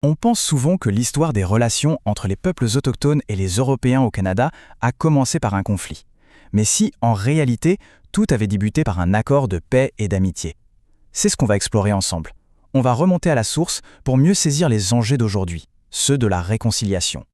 On pense souvent que l'histoire des relations entre les peuples autochtones et les Européens au Canada a commencé par un conflit. Mais si, en réalité, tout avait débuté par un accord de paix et d'amitié. C'est ce qu'on va explorer ensemble. On va remonter à la source pour mieux saisir les enjeux d'aujourd'hui, ceux de la réconciliation.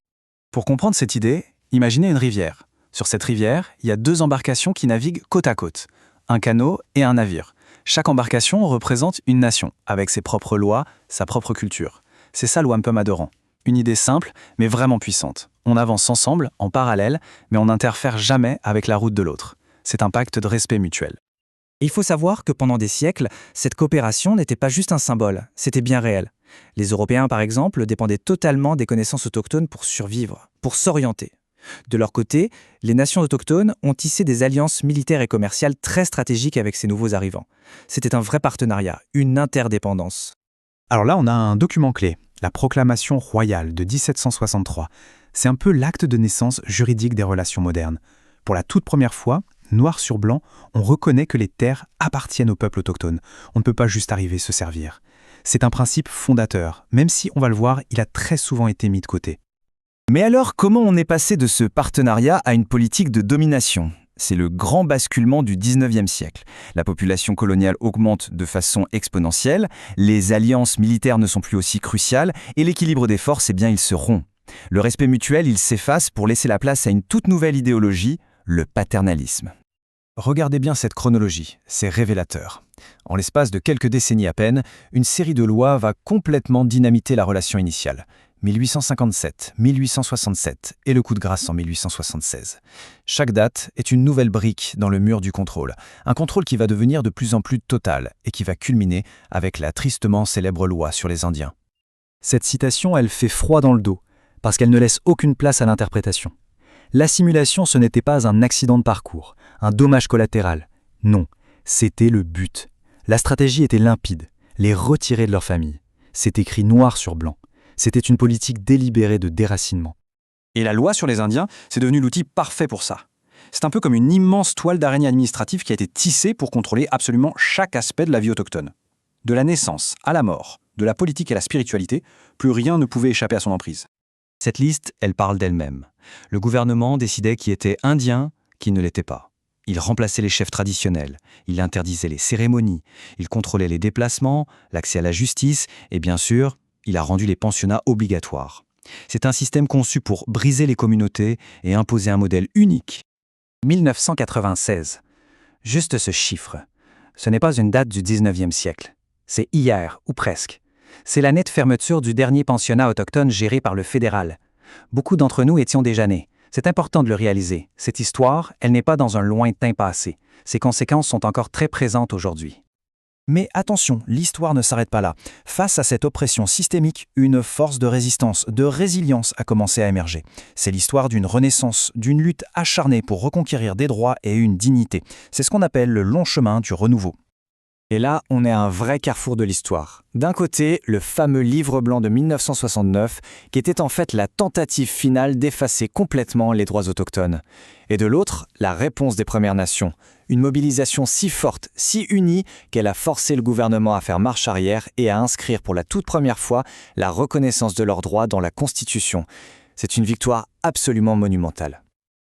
Pour comprendre cette idée, imaginez une rivière. Sur cette rivière, il y a deux embarcations qui naviguent côte à côte, un canot et un navire. Chaque embarcation représente une nation, avec ses propres lois, sa propre culture. C'est ça l'Wampum Adorant. Une idée simple, mais vraiment puissante. On avance ensemble, en parallèle, mais on n'interfère jamais avec la route de l'autre. C'est un pacte de respect mutuel. Il faut savoir que pendant des siècles, cette coopération n'était pas juste un symbole, c'était bien réel. Les Européens, par exemple, dépendaient totalement des connaissances autochtones pour survivre, pour s'orienter. De leur côté, les nations autochtones ont tissé des alliances militaires et commerciales très stratégiques avec ces nouveaux arrivants. C'était un vrai partenariat, une interdépendance. Alors là, on a un document clé, la Proclamation royale de 1763. C'est un peu l'acte de naissance juridique des relations modernes. Pour la toute première fois, noir sur blanc, on reconnaît que les terres appartiennent au peuple autochtone. On ne peut pas juste arriver se servir. C'est un principe fondateur, même si, on va le voir, il a très souvent été mis de côté. Mais alors, comment on est passé de ce partenariat à une politique de domination ? C'est le grand basculement du 19e siècle. La population coloniale augmente de façon exponentielle, les alliances militaires ne sont plus aussi cruciales, et l'équilibre des forces, il se rompt. Le respect mutuel, il s'efface pour laisser la place à une toute nouvelle idéologie, le paternalisme. Regardez bien cette chronologie, c'est révélateur. En l'espace de quelques décennies à peine, une série de lois va complètement dynamiter la relation initiale. 1857, 1867 et le coup de grâce en 1876. Chaque date est une nouvelle brique dans le mur du contrôle, un contrôle qui va devenir de plus en plus total et qui va culminer avec la tristement célèbre loi sur les Indiens. Cette citation, elle fait froid dans le dos, parce qu'elle ne laisse aucune place à l'interprétation. L'assimilation, ce n'était pas un accident de parcours, un dommage collatéral. Non, c'était le but. La stratégie était limpide, les retirer de leur famille. C'est écrit noir sur blanc. C'était une politique délibérée de déracinement. Et la loi sur les Indiens, c'est devenu l'outil parfait pour ça. C'est un peu comme une immense toile d'araignée administrative qui a été tissée pour contrôler absolument chaque aspect de la vie autochtone. De la naissance à la mort, de la politique à la spiritualité, plus rien ne pouvait échapper à son emprise. Cette liste, elle parle d'elle-même. Le gouvernement décidait qui était indien, qui ne l'était pas. Il remplaçait les chefs traditionnels, il interdisait les cérémonies, il contrôlait les déplacements, l'accès à la justice et bien sûr, il a rendu les pensionnats obligatoires. C'est un système conçu pour briser les communautés et imposer un modèle unique. 1996. Juste ce chiffre. Ce n'est pas une date du 19e siècle. C'est hier, ou presque. C'est l'année de fermeture du dernier pensionnat autochtone géré par le fédéral. Beaucoup d'entre nous étions déjà nés. C'est important de le réaliser. Cette histoire, elle n'est pas dans un lointain passé. Ses conséquences sont encore très présentes aujourd'hui. Mais attention, l'histoire ne s'arrête pas là. Face à cette oppression systémique, une force de résistance, de résilience a commencé à émerger. C'est l'histoire d'une renaissance, d'une lutte acharnée pour reconquérir des droits et une dignité. C'est ce qu'on appelle le long chemin du renouveau. Et là, on est à un vrai carrefour de l'histoire. D'un côté, le fameux livre blanc de 1969, qui était en fait la tentative finale d'effacer complètement les droits autochtones. Et de l'autre, la réponse des Premières Nations. Une mobilisation si forte, si unie, qu'elle a forcé le gouvernement à faire marche arrière et à inscrire pour la toute première fois la reconnaissance de leurs droits dans la Constitution. C'est une victoire absolument monumentale.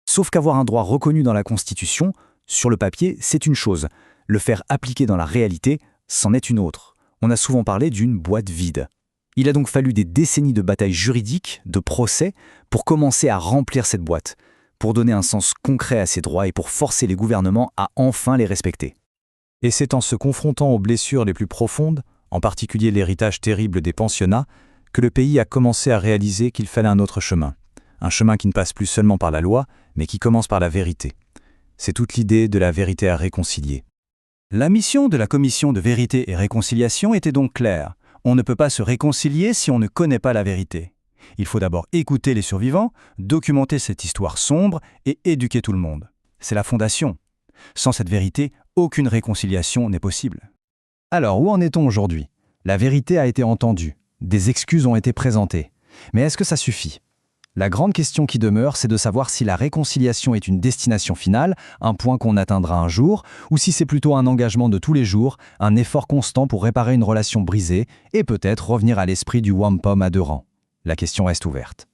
Sauf qu'avoir un droit reconnu dans la Constitution, sur le papier, c'est une chose. Le faire appliquer dans la réalité, c'en est une autre. On a souvent parlé d'une boîte vide. Il a donc fallu des décennies de batailles juridiques, de procès, pour commencer à remplir cette boîte, pour donner un sens concret à ces droits et pour forcer les gouvernements à enfin les respecter. Et c'est en se confrontant aux blessures les plus profondes, en particulier l'héritage terrible des pensionnats, que le pays a commencé à réaliser qu'il fallait un autre chemin. Un chemin qui ne passe plus seulement par la loi, mais qui commence par la vérité. C'est toute l'idée de la vérité à réconcilier. La mission de la Commission de vérité et réconciliation était donc claire. On ne peut pas se réconcilier si on ne connaît pas la vérité. Il faut d'abord écouter les survivants, documenter cette histoire sombre et éduquer tout le monde. C'est la fondation. Sans cette vérité, aucune réconciliation n'est possible. Alors, où en est-on aujourd'hui ? La vérité a été entendue. Des excuses ont été présentées. Mais est-ce que ça suffit ? La grande question qui demeure, c'est de savoir si la réconciliation est une destination finale, un point qu'on atteindra un jour, ou si c'est plutôt un engagement de tous les jours, un effort constant pour réparer une relation brisée, et peut-être revenir à l'esprit du wampum à deux rangs. La question reste ouverte.